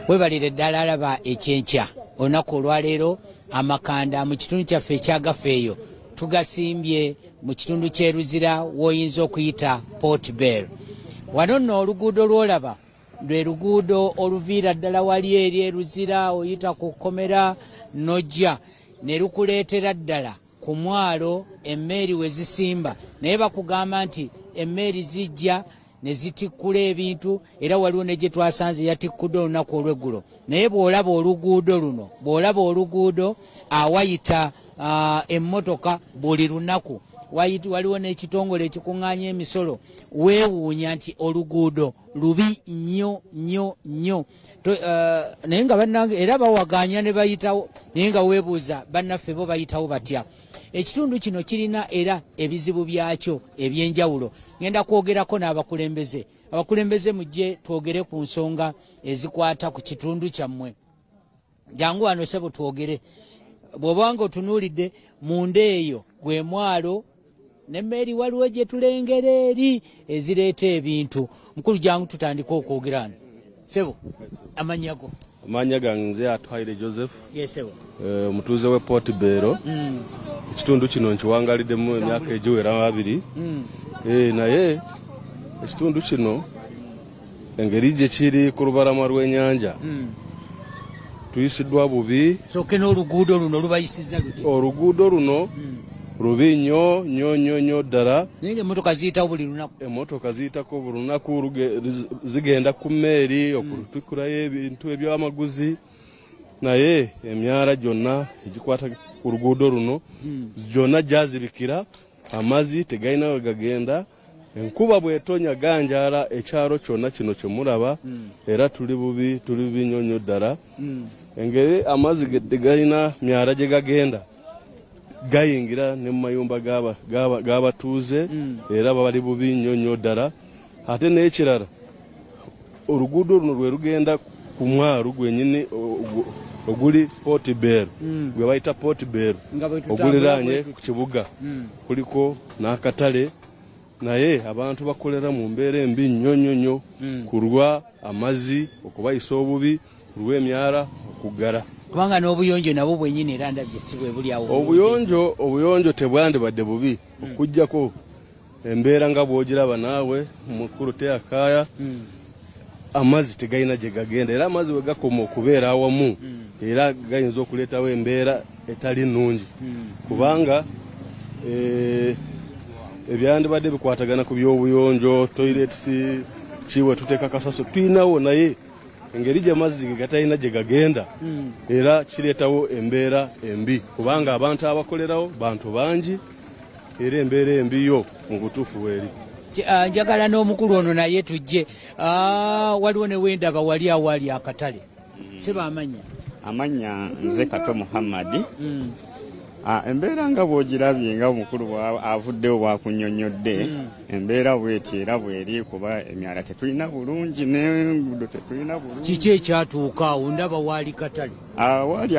Webalire ddala alaba Ekyenkya olunaku olwaleero Amakanda mu kitundu kyaffe ekyagafeeyo tugasimbye mu kitundu ky'e Luzira w'oyinza okuyita PortBell. Wano nno oluguudo lw'olaba lwe luguudo oluviira ddala wali eri e Luzira oyita ku kkomera n'ojja ne lukuleetera ddala ku mwalo emmeeri we zisimba, naye bakugamba nti emmeeri zijja ne zitikkula ebintu, era waliwo ne gye twasanze yatikkudde olunaku olw'eggulo. Naye bw'olaba oluguudo awayita emmotoka buli lunaku waliwo n'ekitongole ekikuŋŋaanya emisolo, weewuunya nti oluguudo lubi nnyo. Naye nga bannange era bawaganya ne bayitawo, naye nga weebuuza bannaffe bo bayitawo batya. Ekitundu kino kirina era ebizibu byakyo eby'enjawulo. Ngenda kwogerako n'abakulembeze. Abakulembeze mujje twogere ku nsonga ezikwata ku kitundu kyammwe. Jangu wano sebo twogere. Bw'obanga otunuulidde munda eyo gwe mwalo n'emmeeri waliwo gye tulengera eri ezireeta ebintu. Mukulu jangu tutandika okwogerana. Sebo, amannya go? Amanya gange nze Atwaire Joseph. Yes, sebo. Mutuuze we PortBell. Ekitundu kino nkiwangaliddemu emyaka egiwera 2. Naye ekitundu kino engeri gye kiri ku lubalama lw'ennyanja tuyisiddwa bubi. Soke n'oluguudo luno lubayisizza luti? Oluguudo luno lubi nnyo ddala. Naye emmotoka ziyitawo buli lunaku? Emmotoka ziyitako buli lunaku zigenda ku mmeeri okutukkulayo ebintu eby'amaguzi. Naye emyala gyonna egikwata ku luguudo luno gyonna gyazibikira, amazzi tegalina we gagenda. Enkuba bw'etonya ganjaala ekyalo kyonna kino kye mulaba, era tuli bubi nnyo ddala. Engeri amazzi tegalina myala gye gagenda gayingira ne mu mayumba g'abatuuze, era bali bubi nnyo ddala. Ate n'ekirala, oluguudo luno lwe lugenda ku mwalo gwennyini oguli PortBell, gwe bayita PortBell, oguliraanye ku kibuga. Kuliko n'akatale, naye abantu bakolera mu mbeera embi nnyo kulwa amazzi okubayisa obubi, kulwa emyala okuggala. Kubanga n'obuyonjo nabwo bwennyini era ndabye si bwe buli awo. Obuyonjo tebwandibadde bubi okuggyako embeera nga bw'ogiraba naawe mukulu teakaaya, amazzi tegalina gye gagenda, era amazzi we gakoma okubeera awamu era gayinza okuleetawo embeera etali nnungi, kubanga ebyandibadde bikwatagana ku by'obuyonjo, toilets, kiwe tuteeka kasaso tuyinawo, naye engeri gye amazzi gatalina gye gagenda era kireetawo embeera embi, kubanga abantu abakolerawo bantu bangi era embeera embiyo mu butuufu weeri. Njagala n'omukulu ono naye tujje. Waliwo ne wendaba wali awali akatale. Seba amanya? Amanya nze Kato Muhammadi. Embeera nga bw'ogirabye nga omukulu avuddewo bwakunnyonnyodde, embeera bw'eti era bw'eri kuba emyala tetulina bulungi n'enguudo tetulina bulungi. Kiki ekyatuuka awo? Ndaba waali katale. Awali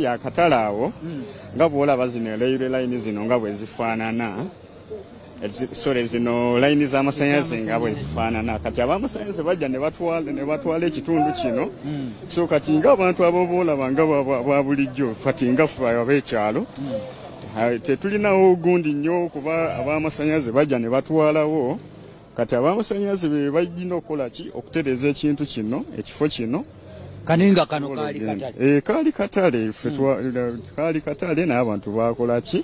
akatale awo nga bw'olaba zino railway line zino nga bwe zifaanana, zino layini z'amasannyalaze nga bwe zifaanana, kati ab'amasannyalaze bajja ne batwala ekitundu kino. So kati ng'abantu abo boolaba nga bwa bulijjo, kati nga ffe ab'ekyalo tetulinawo ogundi nnyo kuba ab'amasannyalaze bajja ne batwalawo. Kati ab'amasannyalaze be bagina okukola ki? Okutereeza ekintu kino, ekifo kino. Kaninga kano kaali katale. Kaali katale, kaali katale n'abantu baakola ki?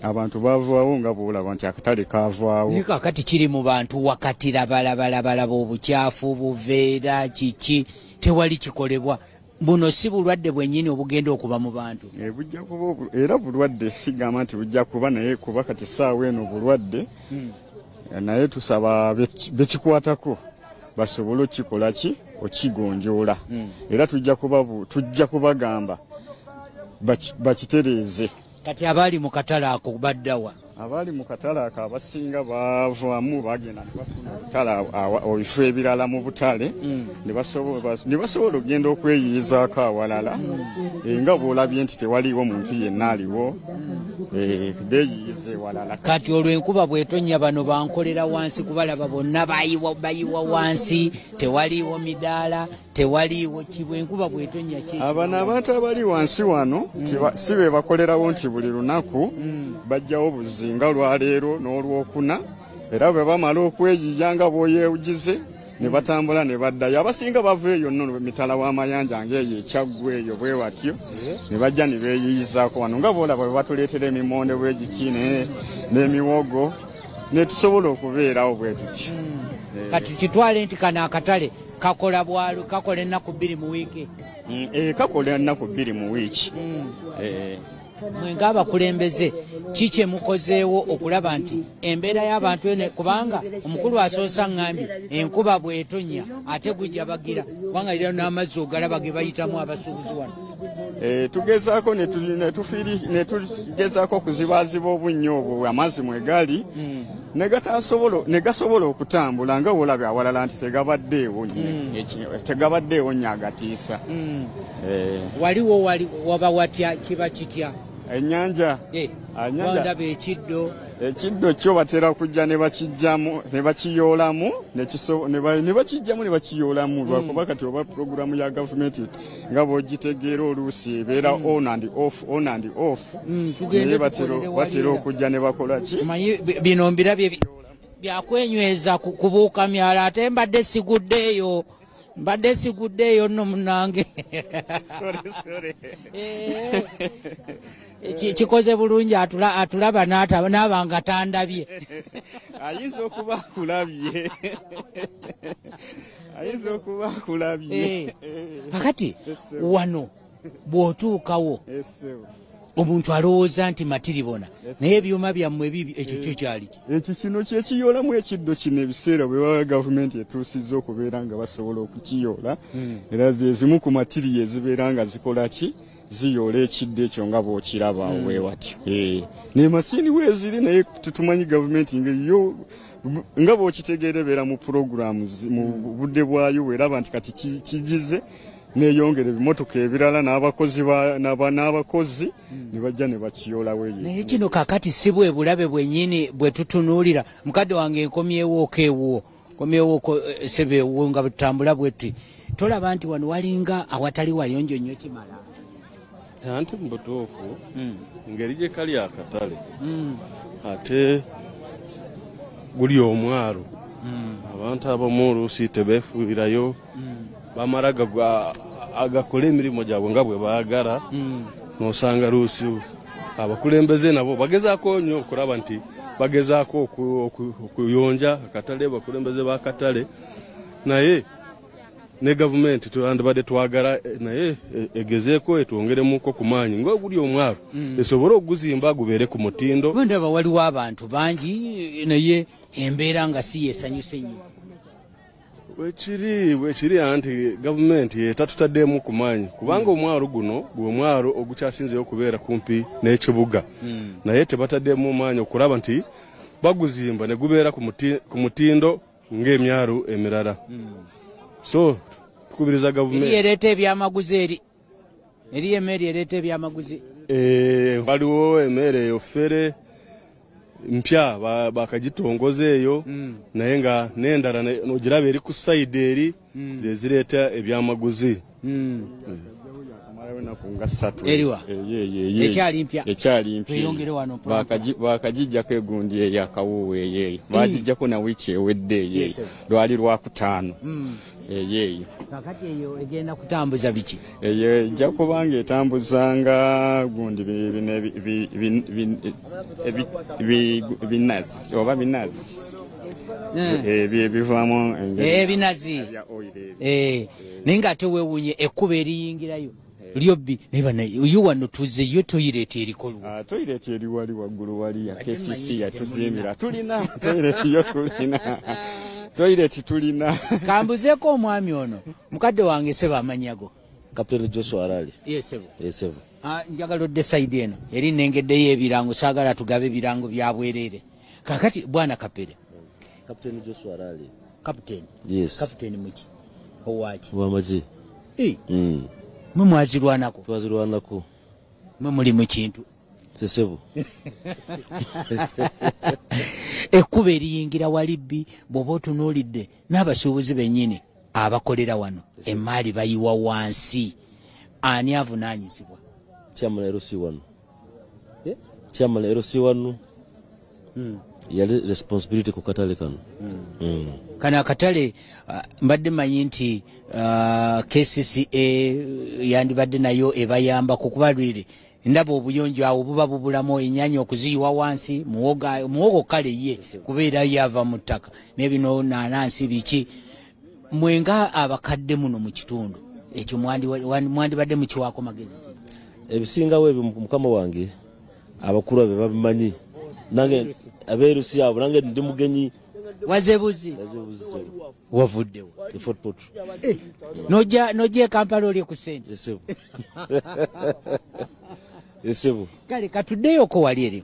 Abantu bavaawo nga bw'olaba nti akatale kaavaawo. Naye kakati kiri mu bantu wakatira balaba obukyafu buveera kiki tewali kikolebwa. Buno si bulwadde bwennyini obugenda okuba mu bantu. Bujja kuba era bulwadde sigamba nti bujja kuba, naye kuba kati essaawa eno bulwadde. Naye tusaba bekikwatako basobole okikola ki? Okigonjoola. Era tujja kubagamba bakitereeze. Kati abali mu katale ako baddawa? Abali mu katale ako abasinga bavaamu bagenda ne bafuna obutale ebifo ebirala mu butale ne basobola okugenda okweyiyizaako awalala, nga bw'olabye nti tewaliwo muntu yenna aliwo. beeyiyize walala. Kati olwo enkuba bw'etonnya bano bankolera wansi kubalaba bonna bayiwa wansi, tewaliiwo midaala, tewaliiwo kibwe. Enkuba bw'etonnya ki? Abano abantu abali wansi wano si be bakolerawo nti buli lunaku bajjawo buzinga lwaleero n'olwokuna, era bwe bamala okweyiya nga bw'oyeewugize ne batambula ne baddayo. Abasinga bava eyo nno mitala w'amayanja ng'eyo ekyaggwa eyo bwe batyo ne bajja ne beeyiyizaako wano nga boolaba bwe batuleetera emimonde bwegiki n'emiwogo ne tusobola okubeerawo bwe tuti. Kati kitwale nti kano akatale kakola bwalu, kakola ennaku 2 mu wiiki. Kakola ennaku 2 mu wiiki. Mwe ng'abakulembeze kiki mukozeewo okulaba nti embeera y'abantu ene, kubanga omukulu asoosa ngambye enkuba bw'etonnya ate gujja bagira kubanga lero n'amazzi ogalaba ge bayitamu abasuubuzi wano. Tugezaako ne tugezaako okuzibaaziba obunnyo obwo amazzi mwe gali ne gasobola okutambula nga wolabye awalala nti tegabaddeewo nnyo agatiisa. Waliwo waba watya, kiba kitya? Ennyanja ndaba ekiddo kyo batera kujja ne bakiyoolamu ne bakiyoolamu lwakuba kati oba puroguramu ya gavumenti nga bw'ogitegeera oluusi ebeera on and off. Batera okujja ne bakola ki? Bino mbirabye byakwenyweza kubuuka myala, ate mbadde siguddeeyo nno munange. Kikoze bulungi atulaba n'aba nga tandabye. Ayinza okuba akulabye. Kakati wano bw'otuukawo omuntu alowooza nti matiribona, naye ebyuma byammwe bibi, ekyo kyo kyali ki? Ekyo kino kyekiyoolamu ekiddo kino ebiseera bwe baba gavumenti etuusizza okubeera nga basobola okukiyoola, era zezimu ku matiriya ezibeera nga zikola ki? Ziyoola ekiddo ekyo nga bw'okiraba bwe watyo. Ne masiini weeziri, naye tetumanyi gavumenti nga bw'okitegeera ebeera mu puroguramu mu budde bwayo bweraba nti kati kigize neyongera ebimotoka ebirala n'abakozi ne bajja ne bakiyoolawo eyo. Naye kino kakati si bwe bulabe bwennyini bwe tutunuulira. Mukadde wange nkomyewo sebeewo nga butambula bwetti, tolaba nti wano walinga awatali wayonjo nnyo kimala. Anti mu butuufu ngeri gye kali akatale ate guli omwalo, abantu abamu oluusi tebeefuirayo, bamala agakola emirimu gyabwe nga bwe baagala, n'osanga luusi abakulembeze nabo bagezaako nnyo okulaba nti bagezaako okuyonja akatale, bakulembeze b'akatale, naye ne gavumenti twandibadde twagala naye egezeeko etwongeremuko ku maanyi ng'oguli omwalo esobole okuguzimba gubeere ku mutindo. Ndaba waliwo abantu bangi naye embeera nga si yeesanyuse nnyo. Bwekiri anti gavumenti etatutaddeemu ku maanyi, kubanga omwalo guno gwe mwalo ogukyasinzeyo okubeera kumpi n'ekibuga, naye tebataddeemu maanyi okulaba nti baguzimba ne gubeera ku mutindo ng'emyalo emirala. So tukubiriza gavumenti ereeta ebyamaguzi eri emmere ereeta ebyamaguzi. Waliwo emmere eyo ffere mpya bakagitongoza eyo, naye nga n'endala nogiraba eri ku sayidi eri ze zireeta ebyamaguzi. Eriwa ekyali mpya bakagijjako egundi eyo akawuuwa eyo bagijjako na wiiki ewedde eyo lwali Lwakutaano eyo. Kakati eyo egenda kutambuza biki? Eyo ejja kubanga etambuzanga gundi binazi oba binazi bivaamu ebinazi. Naye ng'ate weewuunye ekkuba eriyingirayo lyobbi yo wano tuzeyo toyireti erikolwa. Toyireti eri wali waggulu wali ya KCC yatuzimbira. Tulina toyireti yo tulina. Kambuzeeko omwami ono mukadde wange seba amanyago. Kapiteni Joshua Arali. Yesebo. Njagala odde sayidi eno eri nengeddeyo ebirango, saagala tugabe ebirango bya bwereere. Kakati bwana Kapere. Kapiteni Joshua Arali. Kapiteni. Yes. Kapiteni muki? Owaki? Wamaji. Mwe mwazirwanako? Twazirwanako. Mwe muli mu kintu? Sesebo. Ekkuba eriyingira walibbi bw'oba otunuulidde n'abasuubuzi bennyini abakolera wano emaali bayiwa wansi. Ani avunaanyizibwa? Chairman LC wano. Chairman LC wano. Yali responsibility ku katale kano. Kana akatale mbadde manyi nti KCCA yandibadde nayo ebayamba kukubalwire ndaba obuyonjo awo buba bubulamu ennyaanya okuziyiwa wansi muwogo kale ye kubeera yava mu ttaka n'ebino naanansi biki mwenga abakadde muno mu kitundu ekyo mwandibadde mukiwaako magezi ebisingawo ebyo mukama wange abakulu be babimanyi nange abeerusi abo nange ndi mugenyi wazebuzi wavuddewo Fort Port nojja Kampala oli ku ssente Esebo kale katuddeyoko wali eri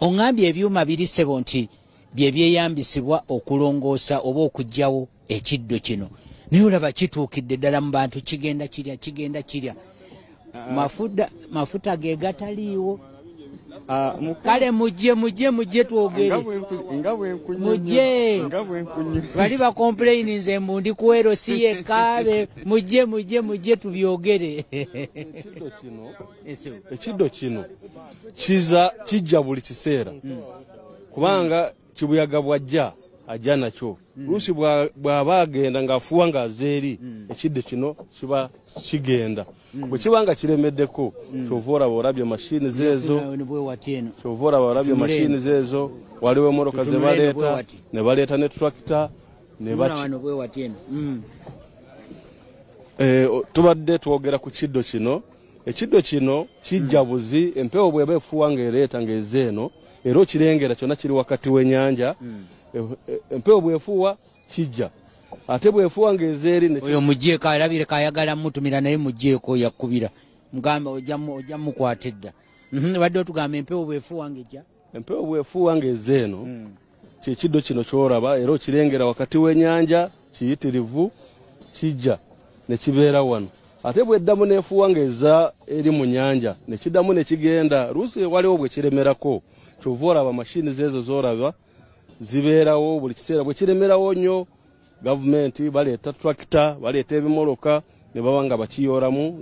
oŋŋambye ebyuma biri ssebo nti bye byeyambisibwa okulongoosa oba okuggyawo ekiddo kino naye olaba kituukidde ddala mu bantu kigenda kirya mafuta ge gataliiwo. Kale mujje twogere mujje bali ba complain nze mbundi kuwero si yekaabe mujje tubyogere. Ekiddo kino kijja buli kiseera kubanga kibuyaga bwajja ajja nakyo luusi bw'aba agenda ng'afuuwa ng'azeeri ekiddo kino kiba kigenda bwe kiba nga kiremeddeko kyova olaba olabye mashini zeezo waliwo emmotoka ze baleeta ne baleeta ne tractor ne tubadde twogera ku kiddo kino. Ekiddo kino kijja buzi empewo bw'eba efuuwa ng'ereeta ng'ezeeno era okirengera kyonna kiri wakati w'ennyanja. Empewo bwefuuwa kijja ate bwefuuwa ng'ezeeri oyo mujjeeko alabire kayagala mutumira naye mujjeeko yakubira mugamba ojja mukwata edda badde otugamba empewo bwefuuwa ng'ejja empewo bwefuuwa ng'ezeeno kyekiddo kino ky'olaba era okirengera wakati w'ennyanja kiyitirivu kijja ne kibeera wano ate bw'eddamu n'efuuwa ng'eza eri mu nnyanja ne kiddamu ne kigenda luusi waliwo bwe kiremerako kyova olaba mashini zeezo z'olaba zibeerawo buli kiseera bwe kiremerawo nnyo gavumenti baleeta tractor baleeta ebimoloka ne baba nga bakiyooramu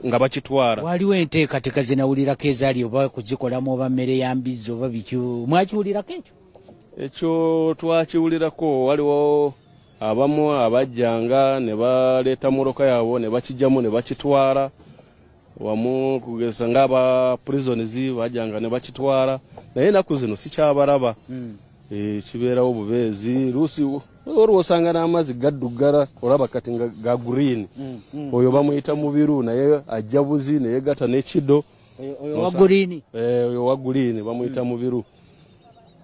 nga bakitwara. Waliwo enteekateeka ze nawulirako ezaali oba kuzikolamu oba mmere ya mbizzi oba bikyo mwakiwulirako ekyo? Ekyo twakiwulirako waliwo abamu abajjanga ne baleeta moloka yaabo ne bakijjamu ne bakitwara wamu kugeza ng'aba prisons bajjanga ne bakitwara naye ennaku zino sikyabalaba. Kibeerawo bubeezi luusi olwosanga n'amazzi gaddugala olaba kati nga ga green oyo bamuyita mubiru naye ajja buzi naye gata n'ekiddo oyo wa green bamuyita mubiru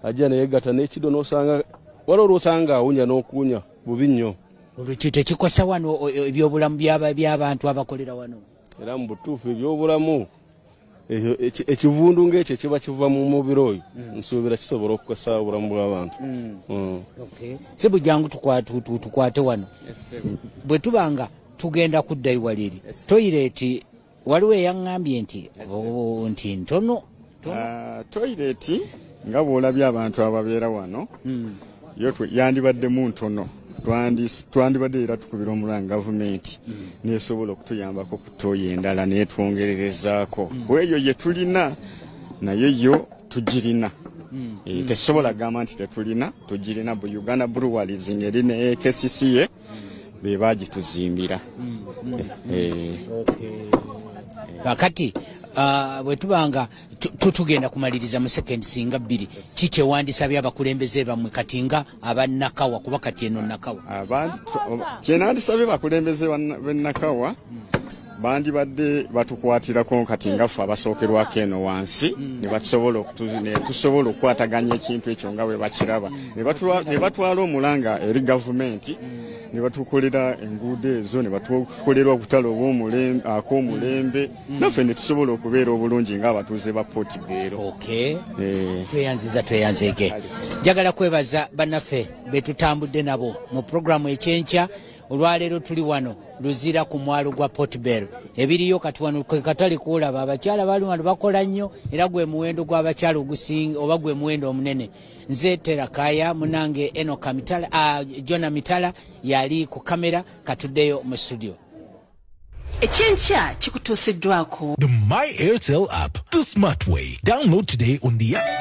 ajja naye gata n'ekiddo n'osanga waliwo olwosanga awunya n'okuwunya bubi nnyo. Olwekyo tekikosa wano ebyobulamu by'abantu abakolera wano era mu butuufu ebyobulamu ekivundu ng'ekyo kiba kiva mu mubiri oyo nsuubira kisobola okukosa obulamu bw'abantu. Sebu jangu tukwate wano bwe tubanga tugenda kuddayo wali eri toyireti waliwo eyaŋŋambye nti ntono toyireti nga bw'olabye abantu ababeera wano yo yandibaddemu ntono twandibadde era tukubira omulanga gavumenti nesobola okutuyambako ku tooyi endala netwongererezaako kweyo ye tulina nayo yo tugirina tesobola gamba nti tetulina tugirina bu Uganda Breweries ngeri ne KCCA be bagituzimbira. Kakati bwe tubanga tugenda kumaliriza mu seconds nga 2 kiki wandisabye abakulembeze bamwe kati nga abannakawa kuba kati eno nakawa kyenandisabye bakulembeze bennakawa bandibadde batukwatirako kati nga ffe abasookerwako eno wansi ne tusobola okukwataganya ekintu ekyo nga bwe bakiraba ne batwala omulanga eri gavumenti ne batukolera enguudo ezo ne batukolera obutale ak'omulembe naffe ne tusobola okubeera obulungi ng'abatuuze ba PortBell. Tweyanzike njagala kwebaza bannaffe betutambudde nabo mu programu Ekyenkya olwaleero tuli wano Luzira ku mwalo gwa PortBell. Ebiriyo kati wano katali kulaba abakyala bali wano bakola nnyo era gwe muwendo gw'abakyala ogusinga oba gwe muwendo omunene. Nze Terakaya munange Enoka Mitala Jona Mitala yali ku kamera katuddeyo mu studio. Ekyenkya kikutuusiddwako the My Airtel app, the smart way. Download today on the app.